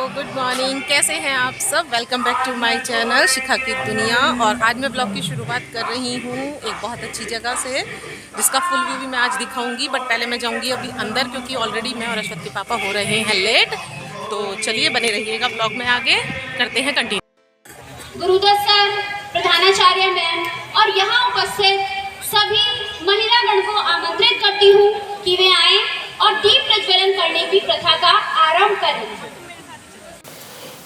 Good morning. कैसे हैं आप सब? Welcome back to my channel Shikha की दुनिया। और आज मैं ब्लॉग की शुरुआत कर रही हूँ एक बहुत अच्छी जगह से, जिसका फुल व्यू भी मैं आज दिखाऊंगी। बट पहले मैं जाऊंगी अभी अंदर, क्योंकि ऑलरेडी मैं और अश्वत के पापा हो रहे हैं लेट। तो चलिए बने रहिएगा ब्लॉग में, आगे करते हैं कंटिन्यू। गुरुदत्त सर, प्रधानाचार्य मैम और यहाँ उपस्थित सभी महिलागण को आमंत्रित करती हूँ कि वे आए और दीप प्रज्वलन करने की प्रथा का आरंभ करें।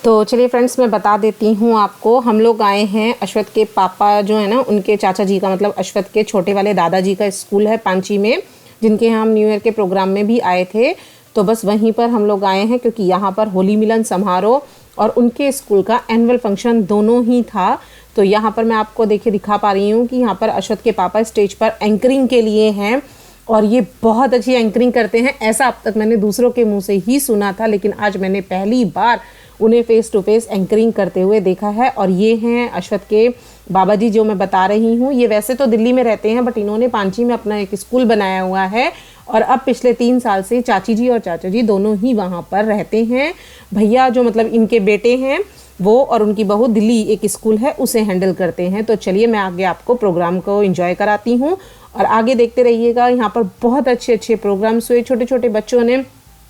तो चलिए फ्रेंड्स, मैं बता देती हूँ आपको। हम लोग आए हैं अश्वत के पापा जो है ना, उनके चाचा जी का, मतलब अश्वत के छोटे वाले दादाजी का स्कूल है पांची में, जिनके यहाँ हम न्यू ईयर के प्रोग्राम में भी आए थे। तो बस वहीं पर हम लोग आए हैं, क्योंकि यहाँ पर होली मिलन समारोह और उनके स्कूल का एनुअल फंक्शन दोनों ही था। तो यहाँ पर मैं आपको दिखा पा रही हूँ कि यहाँ पर अश्वत के पापा स्टेज पर एंकरिंग के लिए हैं, और ये बहुत अच्छी एंकरिंग करते हैं। ऐसा अब तक मैंने दूसरों के मुंह से ही सुना था, लेकिन आज मैंने पहली बार उन्हें फेस टू फेस एंकरिंग करते हुए देखा है। और ये हैं अश्वत के बाबा जी जो मैं बता रही हूँ। ये वैसे तो दिल्ली में रहते हैं, बट इन्होंने पांची में अपना एक स्कूल बनाया हुआ है, और अब पिछले 3 साल से चाची जी और चाचा जी दोनों ही वहाँ पर रहते हैं। भैया जो मतलब इनके बेटे हैं वो और उनकी बहू दिल्ली एक स्कूल है उसे हैंडल करते हैं। तो चलिए मैं आगे आपको प्रोग्राम को एंजॉय कराती हूँ, और आगे देखते रहिएगा। यहाँ पर बहुत अच्छे अच्छे प्रोग्राम्स हुए। छोटे छोटे बच्चों ने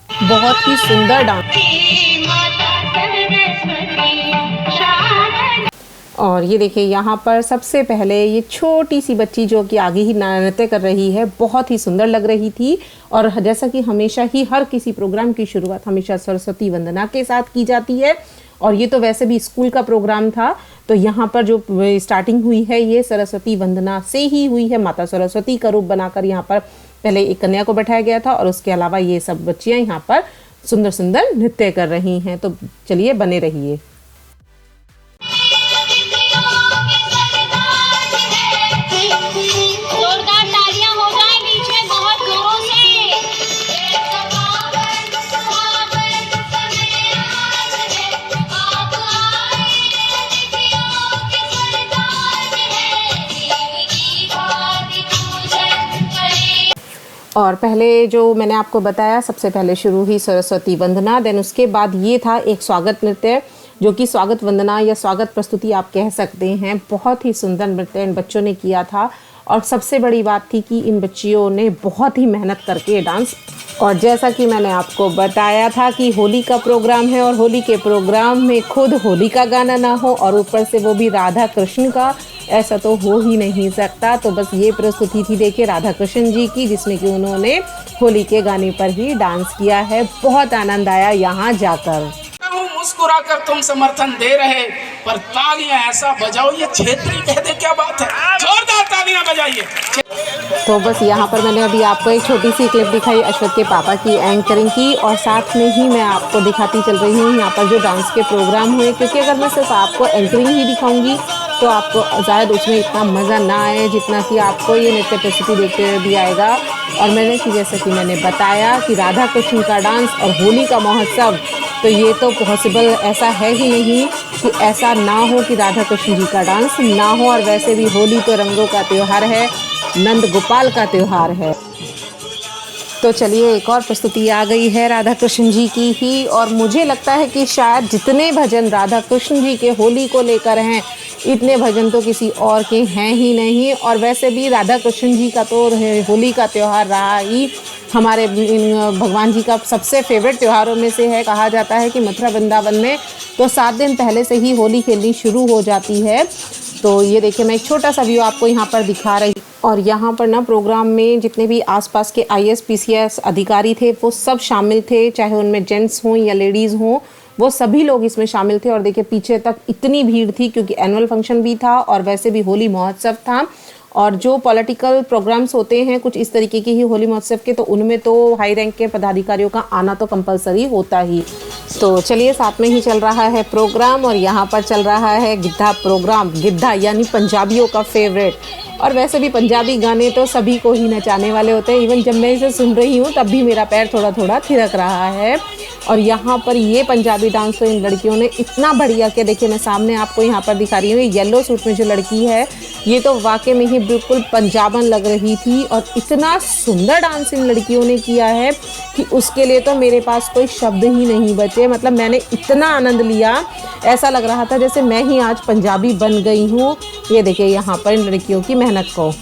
बहुत ही सुंदर डांस, और ये देखिए यहाँ पर सबसे पहले ये छोटी सी बच्ची जो कि आगे ही नृत्य कर रही है, बहुत ही सुंदर लग रही थी। और जैसा कि हमेशा ही हर किसी प्रोग्राम की शुरुआत हमेशा सरस्वती वंदना के साथ की जाती है, और ये तो वैसे भी स्कूल का प्रोग्राम था, तो यहाँ पर जो स्टार्टिंग हुई है ये सरस्वती वंदना से ही हुई है। माता सरस्वती का रूप बनाकर यहाँ पर पहले एक कन्या को बैठाया गया था, और उसके अलावा ये सब बच्चियाँ यहाँ पर सुंदर सुंदर नृत्य कर रही हैं। तो चलिए बने रहिए। और पहले जो मैंने आपको बताया, सबसे पहले शुरू हुई सरस्वती वंदना, देन उसके बाद ये था एक स्वागत नृत्य, जो कि स्वागत वंदना या स्वागत प्रस्तुति आप कह सकते हैं। बहुत ही सुंदर नृत्य इन बच्चों ने किया था, और सबसे बड़ी बात थी कि इन बच्चियों ने बहुत ही मेहनत करके डांस। और जैसा कि मैंने आपको बताया था कि होली का प्रोग्राम है, और होली के प्रोग्राम में खुद होली का गाना ना हो और ऊपर से वो भी राधा कृष्ण का, ऐसा तो हो ही नहीं सकता। तो बस ये प्रस्तुति थी देखिए राधा कृष्ण जी की, जिसमें कि उन्होंने होली के गाने पर ही डांस किया है। बहुत आनंद आया यहाँ जाकर। मुस्कुराकर तुम समर्थन दे रहे, पर तालियां ऐसा बजाओ, ये क्षेत्रीय कह दे, क्या बात है, जोरदार तालियां बजाइए। तो बस यहाँ पर मैंने अभी आपको एक छोटी सी क्लिप दिखाई अश्वत के पापा की एंकरिंग की, और साथ में ही मैं आपको दिखाती चल रही हूँ यहाँ पर जो डांस के प्रोग्राम हुए, क्योंकि अगर मैं सिर्फ आपको एंकरिंग ही दिखाऊंगी तो आपको शायद उसमें इतना मज़ा ना आए जितना कि आपको ये नृत्य प्रस्तुति देखते हुए भी आएगा। और जैसा कि मैंने बताया कि राधा कृष्ण का डांस और होली का महोत्सव, तो ये तो पॉसिबल ऐसा है ही नहीं कि ऐसा ना हो कि राधा कृष्ण जी का डांस ना हो। और वैसे भी होली तो रंगों का त्यौहार है, नंद गोपाल का त्यौहार है। तो चलिए एक और प्रस्तुति आ गई है राधा कृष्ण जी की ही, और मुझे लगता है कि शायद जितने भजन राधा कृष्ण जी के होली को लेकर हैं, इतने भजन तो किसी और के हैं ही नहीं। और वैसे भी राधा कृष्ण जी का तो होली का त्यौहार रहा ही हमारे भगवान जी का सबसे फेवरेट त्योहारों में से है। कहा जाता है कि मथुरा वृंदावन में तो 7 दिन पहले से ही होली खेलनी शुरू हो जाती है। तो ये देखिए मैं एक छोटा सा व्यू आपको यहाँ पर दिखा रही, और यहाँ पर ना प्रोग्राम में जितने भी आसपास के IAS PCS अधिकारी थे वो सब शामिल थे, चाहे उनमें जेंट्स हों या लेडीज़ हों, वो सभी लोग इसमें शामिल थे। और देखिए पीछे तक इतनी भीड़ थी, क्योंकि एनुअल फंक्शन भी था और वैसे भी होली महोत्सव था। और जो पॉलिटिकल प्रोग्राम्स होते हैं कुछ इस तरीके के ही होली महोत्सव के, तो उनमें तो हाई रैंक के पदाधिकारियों का आना तो कंपलसरी होता ही। तो चलिए साथ में ही चल रहा है प्रोग्राम, और यहाँ पर चल रहा है गिद्धा प्रोग्राम। गिद्धा यानी पंजाबियों का फेवरेट, और वैसे भी पंजाबी गाने तो सभी को ही नचाने वाले होते हैं। इवन जब मैं इसे सुन रही हूँ तब भी मेरा पैर थोड़ा थोड़ा थिरक रहा है। और यहाँ पर ये पंजाबी डांस तो इन लड़कियों ने इतना बढ़िया किया। देखिए मैं सामने आपको यहाँ पर दिखा रही हूँ, ये येलो सूट में जो लड़की है ये तो वाकई में ही बिल्कुल पंजाबन लग रही थी और इतना सुंदर डांस इन लड़कियों ने किया है कि उसके लिए तो मेरे पास कोई शब्द ही नहीं बचे। मतलब मैंने इतना आनंद लिया, ऐसा लग रहा था जैसे मैं ही आज पंजाबी बन गई हूँ। ये देखिए यहाँ पर इन लड़कियों की मेहनत को।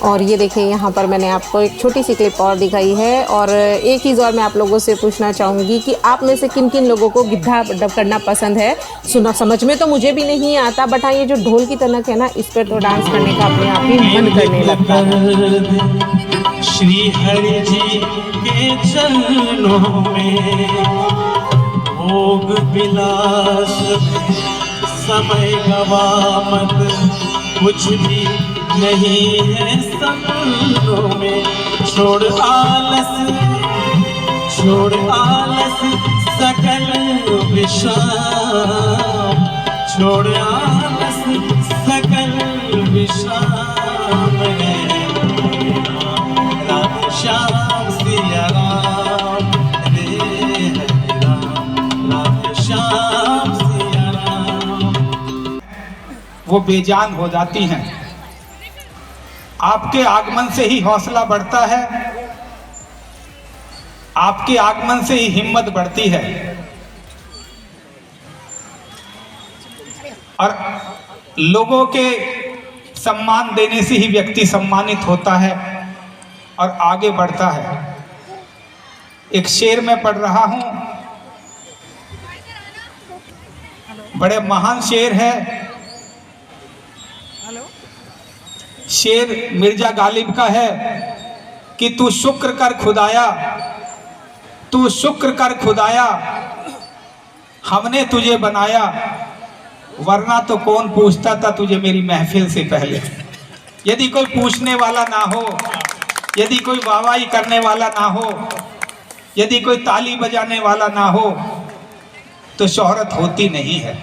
और ये देखिए यहाँ पर मैंने आपको एक छोटी सी क्लिप और दिखाई है। और एक चीज़ और मैं आप लोगों से पूछना चाहूँगी कि आप में से किन किन लोगों को गिद्धा डब करना पसंद है। सुना समझ में तो मुझे भी नहीं आता, बट हाँ ये जो ढोल की तनक है ना, इस पर तो डांस करने का अपने आप ही मन करने लगता है। श्री हरि जी के चरणों में भोग विलास समय गवा मत, कुछ भी नहीं है सपनों में। छोड़ आलस सकल विश्राम, छोड़ आलस सकल विश्राम है। राम श्याम सिया राम, रे हरे राम, राम श्याम सिया राम। वो बेजान हो जाती हैं। आपके आगमन से ही हौसला बढ़ता है, आपके आगमन से ही हिम्मत बढ़ती है। और लोगों के सम्मान देने से ही व्यक्ति सम्मानित होता है और आगे बढ़ता है। एक शेर में पढ़ रहा हूं, बड़े महान शेर है। शेर मिर्जा गालिब का है कि तू शुक्र कर खुदाया, तू शुक्र कर खुदाया, हमने तुझे बनाया, वरना तो कौन पूछता था तुझे मेरी महफिल से पहले। यदि कोई पूछने वाला ना हो, यदि कोई वाहवाही करने वाला ना हो, यदि कोई ताली बजाने वाला ना हो, तो शोहरत होती नहीं है।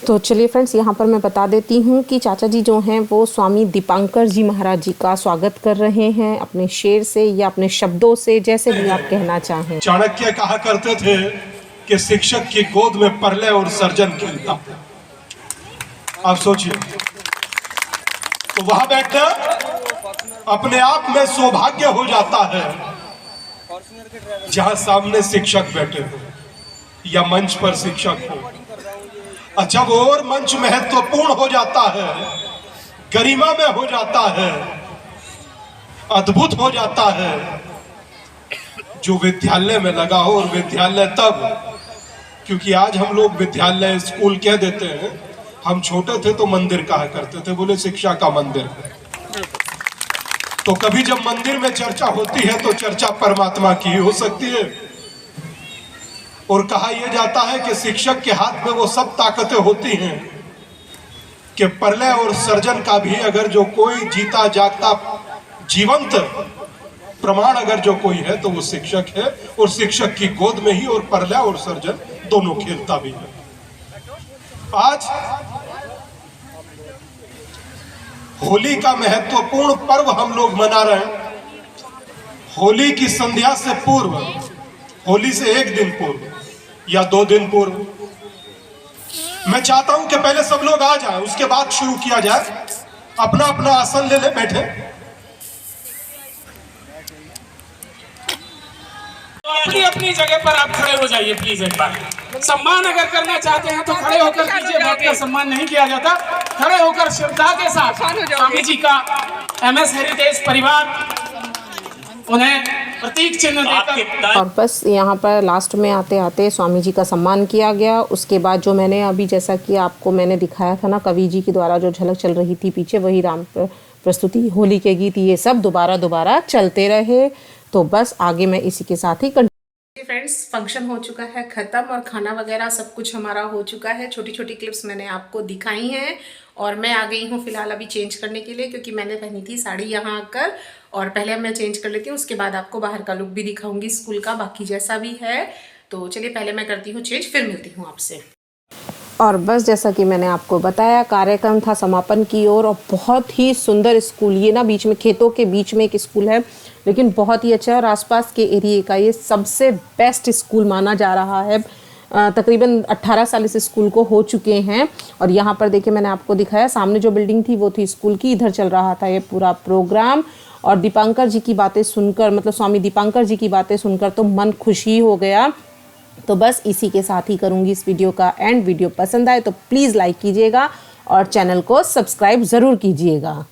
तो चलिए फ्रेंड्स, यहाँ पर मैं बता देती हूँ कि चाचा जी जो हैं वो स्वामी दीपांकर जी महाराज जी का स्वागत कर रहे हैं अपने शेर से या अपने शब्दों से, जैसे भी आप कहना चाहें। चाणक्य कहा करते थे कि शिक्षक की गोद में प्रलय और सर्जन खेलता। आप सोचिए, तो वहां बैठना अपने आप में सौभाग्य हो जाता है जहां सामने शिक्षक बैठे हो या मंच पर शिक्षक हो। अच्छा, वो और मंच महत्वपूर्ण हो जाता है, गरिमा में हो जाता है, अद्भुत हो जाता है जो विद्यालय में लगा हो। और विद्यालय तब, क्योंकि आज हम लोग विद्यालय स्कूल कह देते हैं, हम छोटे थे तो मंदिर कहा करते थे, बोले शिक्षा का मंदिर। तो कभी जब मंदिर में चर्चा होती है तो चर्चा परमात्मा की हो सकती है। और कहा यह जाता है कि शिक्षक के हाथ में वो सब ताकतें होती हैं कि प्रलय और सर्जन का भी अगर जो कोई जीता जागता जीवंत प्रमाण अगर जो कोई है तो वो शिक्षक है। और शिक्षक की गोद में ही और प्रलय और सर्जन दोनों खेलता भी है। आज होली का महत्वपूर्ण पर्व हम लोग मना रहे हैं। होली की संध्या से पूर्व, होली से एक दिन पूर्व या 2 दिन पूर्व, मैं चाहता हूं कि पहले सब लोग आ जाएं, उसके बाद शुरू किया जाए। अपना अपना आसन ले ले, बैठे। अपनी अपनी जगह पर आप खड़े हो जाइए प्लीज। एक बार सम्मान अगर करना चाहते हैं तो खड़े होकर कीजिए, बैठकर सम्मान नहीं किया जाता। खड़े होकर श्रद्धा के साथ स्वामी जी का MS हेरिटेज परिवार उन्हें प्रतीक चिन्ह देकर। और बस यहाँ पर लास्ट में आते आते स्वामी जी का सम्मान किया गया। उसके बाद जो मैंने अभी जैसा कि आपको मैंने दिखाया था ना, कवि जी के द्वारा जो झलक चल रही थी पीछे, वही राम प्रस्तुति, होली के गीत, ये सब दोबारा चलते रहे। तो बस आगे मैं इसी के साथ ही फ्रेंड्स, फंक्शन हो चुका है ख़त्म और खाना वगैरह सब कुछ हमारा हो चुका है। छोटी छोटी क्लिप्स मैंने आपको दिखाई हैं और मैं आ गई हूँ फ़िलहाल अभी चेंज करने के लिए, क्योंकि मैंने पहनी थी साड़ी यहाँ आकर। और पहले मैं चेंज कर लेती हूँ, उसके बाद आपको बाहर का लुक भी दिखाऊंगी स्कूल का, बाकी जैसा भी है। तो चलिए पहले मैं करती हूँ चेंज, फिर मिलती हूँ आपसे। और बस जैसा कि मैंने आपको बताया, कार्यक्रम था समापन की ओर और बहुत ही सुंदर स्कूल, ये ना बीच में खेतों के बीच में एक स्कूल है लेकिन बहुत ही अच्छा है और आसपास के एरिया का ये सबसे बेस्ट स्कूल माना जा रहा है। तकरीबन 18 साल इस स्कूल को हो चुके हैं। और यहाँ पर देखिए मैंने आपको दिखाया, सामने जो बिल्डिंग थी वो थी स्कूल की, इधर चल रहा था ये पूरा प्रोग्राम। और दीपांकर जी की बातें सुनकर, मतलब स्वामी दीपांकर जी की बातें सुनकर तो मन खुश ही हो गया। तो बस इसी के साथ ही करूँगी इस वीडियो का एंड। वीडियो पसंद आए तो प्लीज़ लाइक कीजिएगा और चैनल को सब्सक्राइब ज़रूर कीजिएगा।